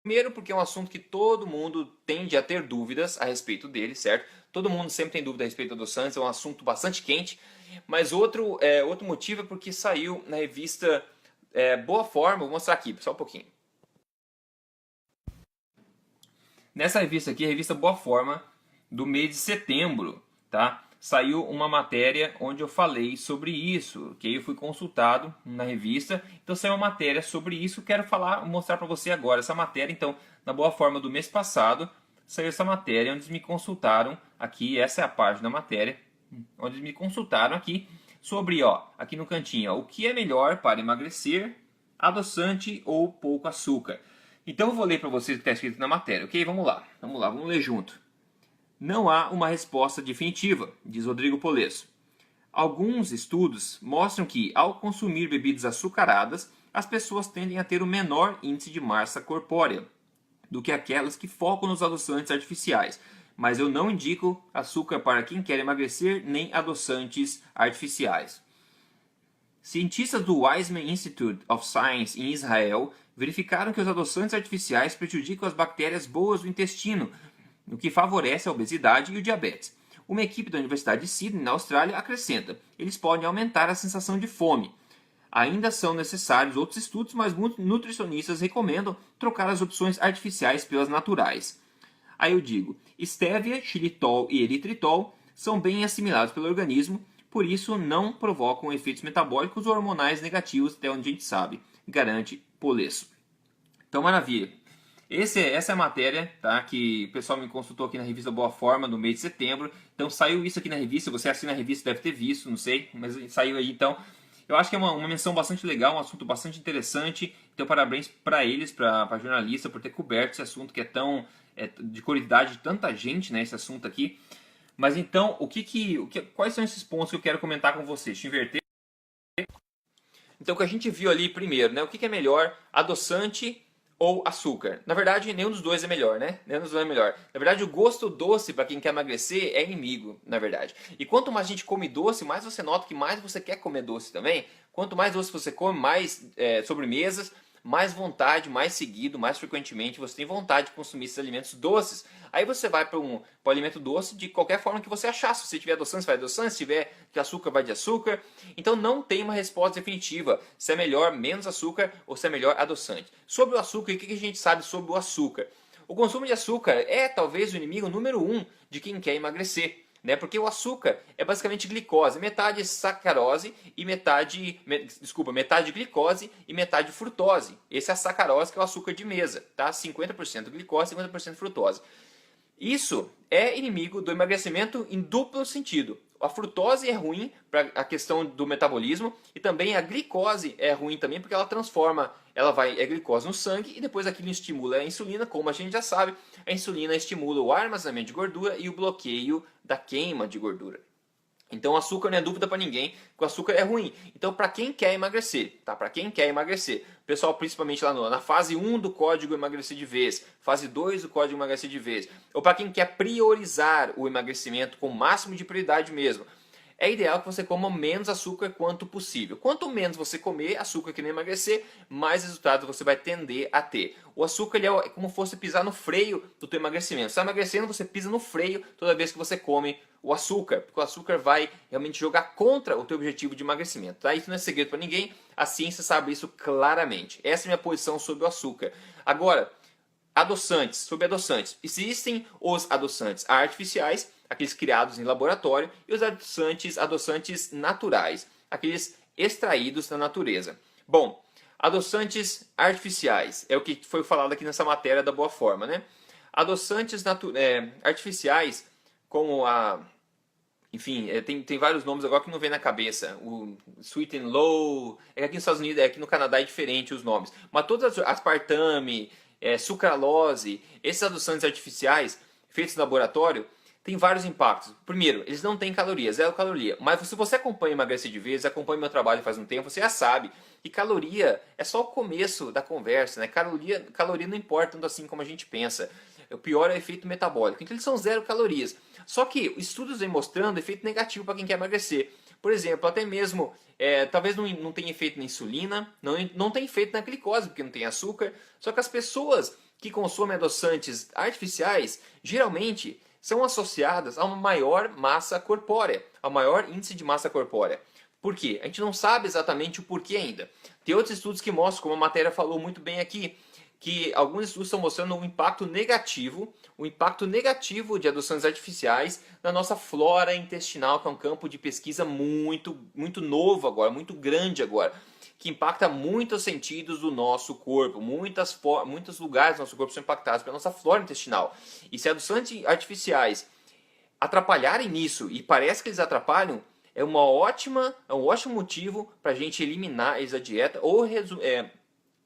Primeiro porque é um assunto que todo mundo tende a ter dúvidas a respeito dele, certo? Todo mundo sempre tem dúvida a respeito do adoçantes, é um assunto bastante quente. Mas outro motivo é porque saiu na revista Boa Forma, vou mostrar aqui, só um pouquinho. Nessa revista aqui, a revista Boa Forma, do mês de setembro, tá? Saiu uma matéria onde eu falei sobre isso, que eu fui consultado na revista, então saiu uma matéria sobre isso, quero mostrar para você agora essa matéria. Então, na Boa Forma do mês passado, saiu essa matéria onde eles me consultaram aqui, essa é a página da matéria, onde eles me consultaram aqui sobre, ó, aqui no cantinho, ó, o que é melhor para emagrecer, adoçante ou pouco açúcar. Então eu vou ler para vocês o que está escrito na matéria, ok? Vamos lá, vamos ler junto. Não há uma resposta definitiva, diz Rodrigo Polesso. Alguns estudos mostram que, ao consumir bebidas açucaradas, as pessoas tendem a ter um menor índice de massa corpórea do que aquelas que focam nos adoçantes artificiais. Mas eu não indico açúcar para quem quer emagrecer, nem adoçantes artificiais. Cientistas do Weizmann Institute of Science em Israel verificaram que os adoçantes artificiais prejudicam as bactérias boas do intestino, o que favorece a obesidade e o diabetes. Uma equipe da Universidade de Sydney, na Austrália, acrescenta: eles podem aumentar a sensação de fome. Ainda são necessários outros estudos, mas muitos nutricionistas recomendam trocar as opções artificiais pelas naturais. Aí eu digo, estévia, xilitol e eritritol são bem assimilados pelo organismo, por isso não provocam efeitos metabólicos ou hormonais negativos, até onde a gente sabe, garante Polesso. Então, maravilha. Essa é a matéria, tá, que o pessoal me consultou aqui na revista Boa Forma no mês de setembro. Então saiu isso aqui na revista, você assina a revista deve ter visto, não sei, mas saiu aí. Então eu acho que é uma menção bastante legal, um assunto bastante interessante. Então parabéns para eles, para a jornalista, por ter coberto esse assunto que é tão de curiosidade de tanta gente, né, esse assunto aqui. Mas então, quais são esses pontos que eu quero comentar com vocês? Deixa eu inverter. Então, o que a gente viu ali primeiro, né? O que é melhor, adoçante ou açúcar? Na verdade, nenhum dos dois é melhor, né? Nenhum dos dois é melhor. Na verdade, o gosto doce, para quem quer emagrecer, é inimigo, na verdade. E quanto mais a gente come doce, mais você nota que mais você quer comer doce também. Quanto mais doce você come, mais sobremesas, mais vontade, mais seguido, mais frequentemente você tem vontade de consumir esses alimentos doces. Aí você vai para um alimento doce de qualquer forma que você achar. Se você tiver adoçante, você vai adoçante. Se tiver de açúcar, vai de açúcar. Então não tem uma resposta definitiva se é melhor menos açúcar ou se é melhor adoçante. Sobre o açúcar, o que a gente sabe sobre o açúcar? O consumo de açúcar é talvez o inimigo número 1 de quem quer emagrecer. Né? Porque o açúcar é basicamente glicose, metade sacarose e metade glicose e metade frutose. Esse é a sacarose, que é o açúcar de mesa, tá? 50% glicose e 50% frutose. Isso é inimigo do emagrecimento em duplo sentido. A frutose é ruim para a questão do metabolismo e também a glicose é ruim também porque ela transforma, é glicose no sangue e depois aquilo estimula a insulina, como a gente já sabe, a insulina estimula o armazenamento de gordura e o bloqueio da queima de gordura. Então o açúcar não é dúvida para ninguém que o açúcar é ruim. Então para quem quer emagrecer, tá? Para quem quer emagrecer, o pessoal principalmente lá na fase 1 do código emagrecer de vez, fase 2 do código emagrecer de vez, ou para quem quer priorizar o emagrecimento com o máximo de prioridade mesmo, é ideal que você coma menos açúcar quanto possível. Quanto menos você comer açúcar que nem emagrecer, mais resultados você vai tender a ter. O açúcar ele é como se fosse pisar no freio do teu emagrecimento. Você está emagrecendo, você pisa no freio toda vez que você come o açúcar, porque o açúcar vai realmente jogar contra o teu objetivo de emagrecimento. Tá? Isso não é segredo para ninguém, a ciência sabe isso claramente. Essa é a minha posição sobre o açúcar. Agora, sobre adoçantes. Existem os adoçantes artificiais, aqueles criados em laboratório, e os adoçantes naturais, aqueles extraídos da natureza. Bom, adoçantes artificiais, é o que foi falado aqui nessa matéria da Boa Forma, né? Adoçantes artificiais, como enfim, tem vários nomes agora que não vem na cabeça. O Sweet and Low, aqui nos Estados Unidos, aqui no Canadá é diferente os nomes. Mas todas as aspartame, sucralose, esses adoçantes artificiais feitos no laboratório, tem vários impactos. Primeiro, eles não têm calorias, zero caloria. Mas se você acompanha Emagrecer de Vez, acompanha meu trabalho faz um tempo, você já sabe que caloria é só o começo da conversa, né? Caloria não importa tanto assim como a gente pensa. O pior é o efeito metabólico. Então eles são zero calorias. Só que estudos vêm mostrando efeito negativo para quem quer emagrecer. Por exemplo, até mesmo, talvez não tenha efeito na insulina, não tem efeito na glicose, porque não tem açúcar. Só que as pessoas que consomem adoçantes artificiais geralmente são associadas a uma maior massa corpórea, a maior índice de massa corpórea. Por quê? A gente não sabe exatamente o porquê ainda. Tem outros estudos que mostram, como a matéria falou muito bem aqui, que alguns estudos estão mostrando o impacto negativo de adoçantes artificiais na nossa flora intestinal, que é um campo de pesquisa muito novo agora, muito grande agora, que impacta muitos sentidos do nosso corpo, muitos lugares do nosso corpo são impactados pela nossa flora intestinal. E se adoçantes artificiais atrapalharem nisso, e parece que eles atrapalham, é um ótimo motivo para a gente eliminar eles da dieta ou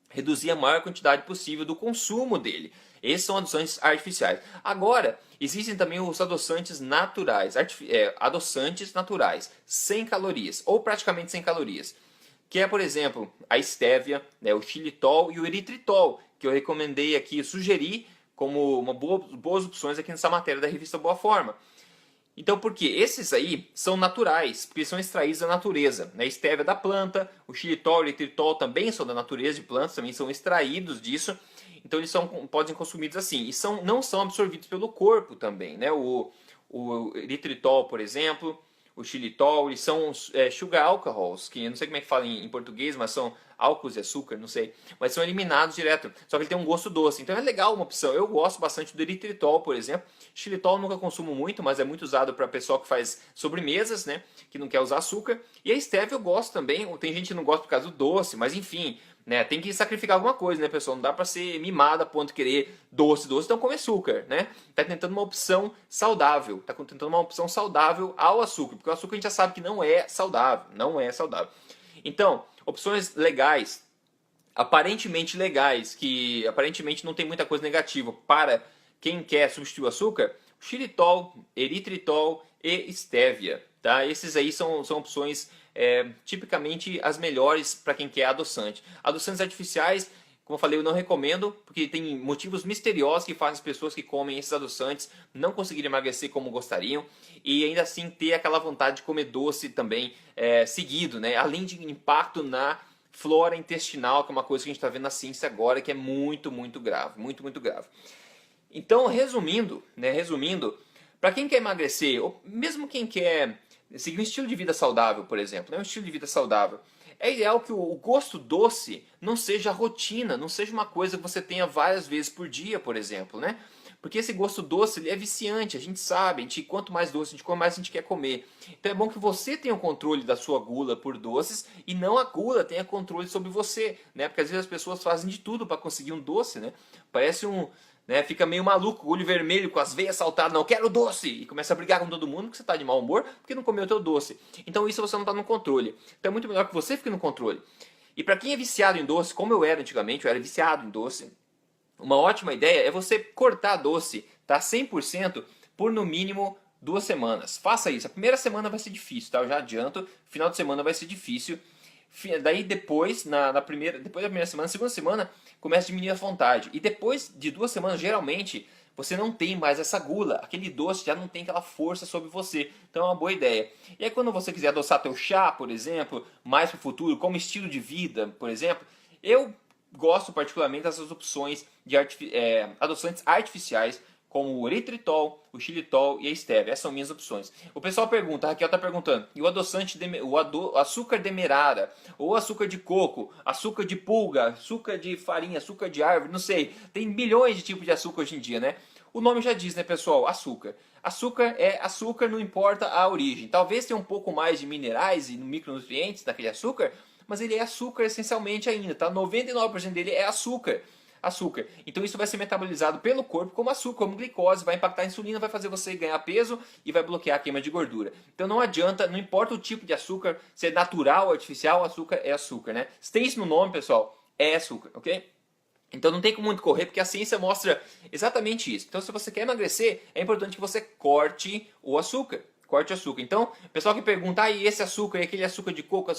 reduzir a maior quantidade possível do consumo dele. Esses são adoçantes artificiais. Agora, existem também os adoçantes naturais, sem calorias, ou praticamente sem calorias. Que é, por exemplo, a estévia, né, o xilitol e o eritritol, que eu recomendei aqui, sugeri como boas opções aqui nessa matéria da revista Boa Forma. Então, por quê? Esses aí são naturais, porque são extraídos da natureza. A estévia da planta, o xilitol e o eritritol também são da natureza de plantas, também são extraídos disso. Então, eles podem ser consumidos assim. E não são absorvidos pelo corpo também. Né? O eritritol, por exemplo, o xilitol, eles são sugar alcohols, que eu não sei como é que fala em português, mas são álcools de açúcar, não sei. Mas são eliminados direto. Só que ele tem um gosto doce. Então é legal uma opção. Eu gosto bastante do eritritol, por exemplo. Xilitol eu nunca consumo muito, mas é muito usado para pessoal que faz sobremesas, né? Que não quer usar açúcar. E a stevia eu gosto também. Tem gente que não gosta por causa do doce, mas enfim, né? Tem que sacrificar alguma coisa, né, pessoal? Não dá para ser mimado a ponto de querer doce, então come açúcar, né? Tá tentando uma opção saudável. Tá tentando uma opção saudável ao açúcar, porque o açúcar a gente já sabe que não é saudável, não é saudável. Então, opções legais, aparentemente legais, que aparentemente não tem muita coisa negativa para quem quer substituir o açúcar: xilitol, eritritol e estévia. Tá? Esses aí são opções tipicamente as melhores para quem quer adoçante. Adoçantes artificiais, como eu falei, eu não recomendo, porque tem motivos misteriosos que fazem as pessoas que comem esses adoçantes não conseguirem emagrecer como gostariam e ainda assim ter aquela vontade de comer doce também seguido, né? Além de impacto na flora intestinal, que é uma coisa que a gente está vendo na ciência agora, que é muito grave, muito grave. Então, resumindo, para quem quer emagrecer, ou mesmo quem quer seguir um estilo de vida saudável, por exemplo, né? Um estilo de vida saudável, é ideal que o gosto doce não seja rotina, não seja uma coisa que você tenha várias vezes por dia, por exemplo, né? Porque esse gosto doce ele é viciante, a gente sabe, quanto mais doce a gente come, mais a gente quer comer. Então é bom que você tenha o controle da sua gula por doces e não a gula tenha controle sobre você, né? Porque às vezes as pessoas fazem de tudo para conseguir um doce, né? Parece fica meio maluco, olho vermelho, com as veias saltadas, não quero doce, e começa a brigar com todo mundo porque você está de mau humor, porque não comeu o teu doce. Então isso você não está no controle. Então é muito melhor que você fique no controle. E para quem é viciado em doce, como eu era antigamente, eu era viciado em doce, uma ótima ideia é você cortar doce, tá? 100% por no mínimo 2 semanas. Faça isso. A primeira semana vai ser difícil, tá? Eu já adianto. Final de semana vai ser difícil. Daí depois, depois da primeira semana, segunda semana, começa a diminuir a vontade. E depois de 2 semanas, geralmente, você não tem mais essa gula. Aquele doce já não tem aquela força sobre você. Então é uma boa ideia. E aí quando você quiser adoçar teu chá, por exemplo, mais para o futuro, como estilo de vida, por exemplo, eu gosto particularmente dessas opções de adoçantes artificiais, como o eritritol, o xilitol e a estévia. Essas são minhas opções. O pessoal pergunta, a Raquel está perguntando, e o adoçante, açúcar demerara, ou açúcar de coco, açúcar de pulga, açúcar de farinha, açúcar de árvore, não sei. Tem milhões de tipos de açúcar hoje em dia, né? O nome já diz, né, pessoal? Açúcar. Açúcar é açúcar, não importa a origem. Talvez tenha um pouco mais de minerais e micronutrientes naquele açúcar, mas ele é açúcar essencialmente ainda, tá? 99% dele é açúcar. Então isso vai ser metabolizado pelo corpo como açúcar, como glicose, vai impactar a insulina, vai fazer você ganhar peso e vai bloquear a queima de gordura. Então não adianta, não importa o tipo de açúcar, se é natural ou artificial, açúcar é açúcar, né? Se tem isso no nome, pessoal, é açúcar, ok? Então não tem como muito correr, porque a ciência mostra exatamente isso. Então se você quer emagrecer, é importante que você corte o açúcar. Então, o pessoal que pergunta, e esse açúcar, e aquele açúcar de coco,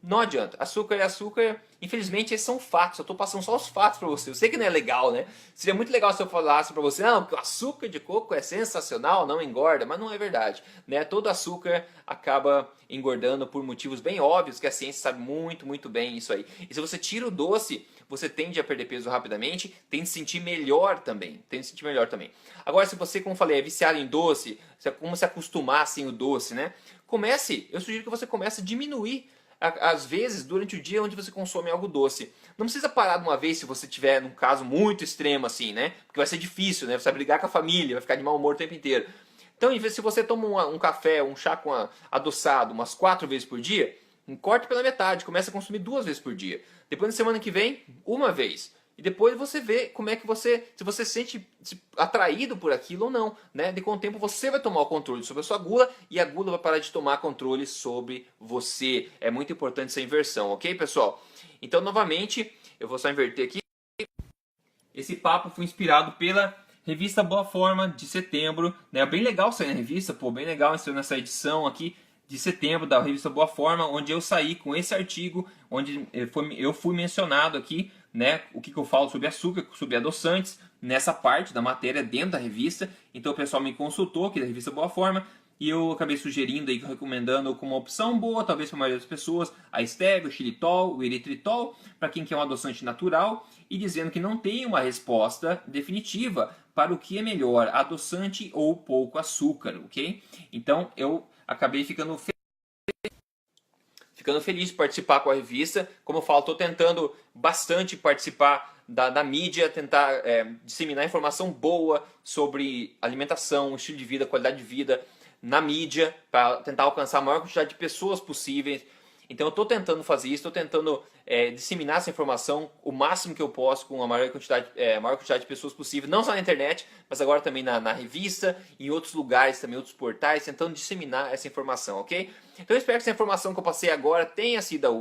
Não adianta. Açúcar é açúcar. Infelizmente, esses são fatos. Eu tô passando só os fatos pra você. Eu sei que não é legal, né? Seria muito legal se eu falasse pra você, não, porque o açúcar de coco é sensacional, não engorda, mas não é verdade, né? Todo açúcar acaba engordando por motivos bem óbvios, que a ciência sabe muito, muito bem isso aí. E se você tira o doce, você tende a perder peso rapidamente, tende a se sentir melhor também. Tende a se sentir melhor também. Agora, se você, como eu falei, é viciado em doce, como se acostumar sem o doce, né? Eu sugiro que você comece a diminuir às vezes durante o dia onde você consome algo doce. Não precisa parar de uma vez se você tiver num caso muito extremo assim, né? Porque vai ser difícil, né? Você vai brigar com a família, vai ficar de mau humor o tempo inteiro. Então, se você toma um café, um chá com adoçado umas 4 vezes por dia, corte pela metade, comece a consumir 2 vezes por dia. Depois na semana que vem, uma vez. E depois você vê como é que se você se sente atraído por aquilo ou não, né? Com o tempo você vai tomar o controle sobre a sua gula e a gula vai parar de tomar controle sobre você. É muito importante essa inversão, ok, pessoal? Então, novamente, eu vou só inverter aqui. Esse papo foi inspirado pela revista Boa Forma de setembro, né? Bem legal sair na revista, pô, bem legal sair nessa edição aqui de setembro da revista Boa Forma, onde eu saí com esse artigo, onde eu fui mencionado aqui, né, o que eu falo sobre açúcar, sobre adoçantes, nessa parte da matéria dentro da revista. Então o pessoal me consultou aqui da revista Boa Forma, e eu acabei sugerindo e recomendando como uma opção boa, talvez para a maioria das pessoas, a stevia, o xilitol, o eritritol, para quem quer um adoçante natural, e dizendo que não tem uma resposta definitiva para o que é melhor, adoçante ou pouco açúcar, ok? Então eu acabei ficando feliz de participar com a revista. Como eu falo, estou tentando bastante participar da mídia, tentar disseminar informação boa sobre alimentação, estilo de vida, qualidade de vida na mídia, para tentar alcançar a maior quantidade de pessoas possíveis. Então eu estou tentando fazer isso, estou tentando disseminar essa informação o máximo que eu posso com a maior quantidade de pessoas possível, não só na internet, mas agora também na revista, em outros lugares também, outros portais, tentando disseminar essa informação, ok? Então eu espero que essa informação que eu passei agora tenha sido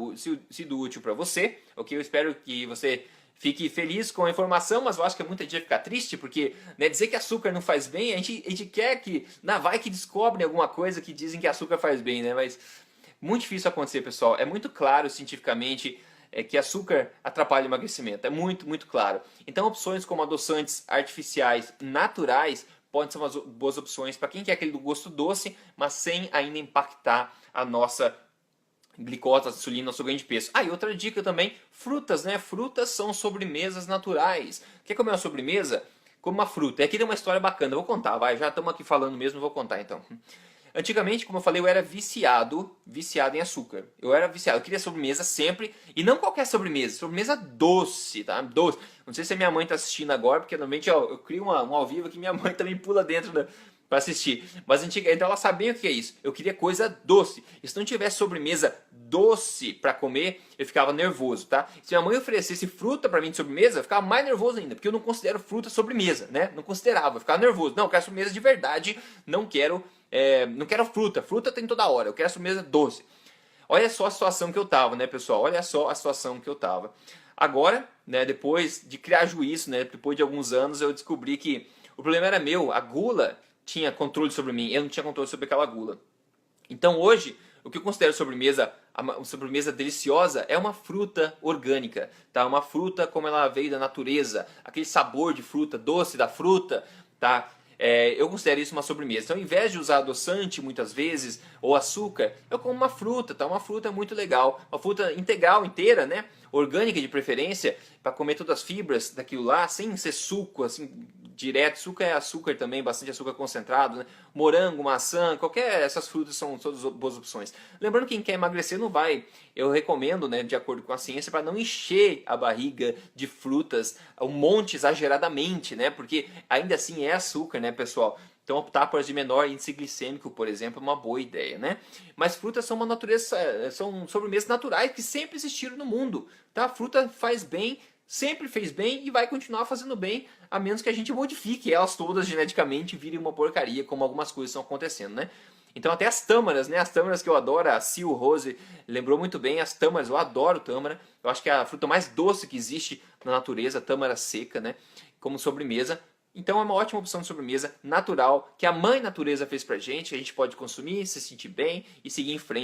útil para você, ok? Eu espero que você fique feliz com a informação, mas eu acho que muita gente vai ficar triste, porque dizer que açúcar não faz bem, a gente quer que, vai que descobrem alguma coisa que dizem que açúcar faz bem, né? Mas muito difícil acontecer, pessoal. É muito claro cientificamente que açúcar atrapalha o emagrecimento. É muito, muito claro. Então opções como adoçantes artificiais naturais podem ser umas boas opções para quem quer aquele do gosto doce, mas sem ainda impactar a nossa glicose, insulina, nosso ganho de peso. E outra dica também, frutas, né? Frutas são sobremesas naturais. Quer comer uma sobremesa? Como uma fruta. E aqui tem uma história bacana, eu vou contar, vai. Já estamos aqui falando mesmo, vou contar então. Antigamente, como eu falei, eu era viciado em açúcar. Eu era viciado, eu queria sobremesa sempre, e não qualquer sobremesa doce, tá? Doce. Não sei se a minha mãe tá assistindo agora, porque normalmente eu crio um ao vivo que minha mãe também pula dentro para assistir. Mas então ela sabia o que é isso. Eu queria coisa doce. E se não tivesse sobremesa doce para comer, eu ficava nervoso, tá? Se minha mãe oferecesse fruta para mim de sobremesa, eu ficava mais nervoso ainda, porque eu não considero fruta sobremesa, né? Não considerava, eu ficava nervoso. Não, eu quero sobremesa de verdade, não quero fruta. Fruta tem toda hora, eu quero sobremesa doce. Olha só a situação que eu tava, né, pessoal? Olha só a situação que eu tava. Agora, né, depois de criar juízo, né, depois de alguns anos, eu descobri que o problema era meu, a gula tinha controle sobre mim, eu não tinha controle sobre aquela gula. Então hoje, o que eu considero uma sobremesa deliciosa é uma fruta orgânica, tá? Uma fruta como ela veio da natureza, aquele sabor de fruta, doce da fruta, tá? Eu considero isso uma sobremesa. Então, ao invés de usar adoçante muitas vezes ou açúcar, eu como uma fruta, tá? Uma fruta muito legal, uma fruta integral, inteira, né? Orgânica de preferência, para comer todas as fibras daquilo lá, sem ser suco, assim, direto. Suco é açúcar também, bastante açúcar concentrado, né? Morango, maçã, essas frutas são todas boas opções. Lembrando que quem quer emagrecer não vai, eu recomendo, né, de acordo com a ciência, para não encher a barriga de frutas um monte exageradamente, né? Porque ainda assim é açúcar, né, pessoal? Então optar por as de menor índice glicêmico, por exemplo, é uma boa ideia, né? Mas frutas são são sobremesas naturais que sempre existiram no mundo, tá? A fruta faz bem, sempre fez bem e vai continuar fazendo bem, a menos que a gente modifique elas todas geneticamente e virem uma porcaria, como algumas coisas estão acontecendo, né? Então até as tâmaras, né? As tâmaras que eu adoro, a Sil Rose lembrou muito bem, as tâmaras, eu adoro tâmara. Eu acho que é a fruta mais doce que existe na natureza, tâmara seca, né? Como sobremesa. Então é uma ótima opção de sobremesa natural que a mãe natureza fez pra gente, que a gente pode consumir, se sentir bem e seguir em frente.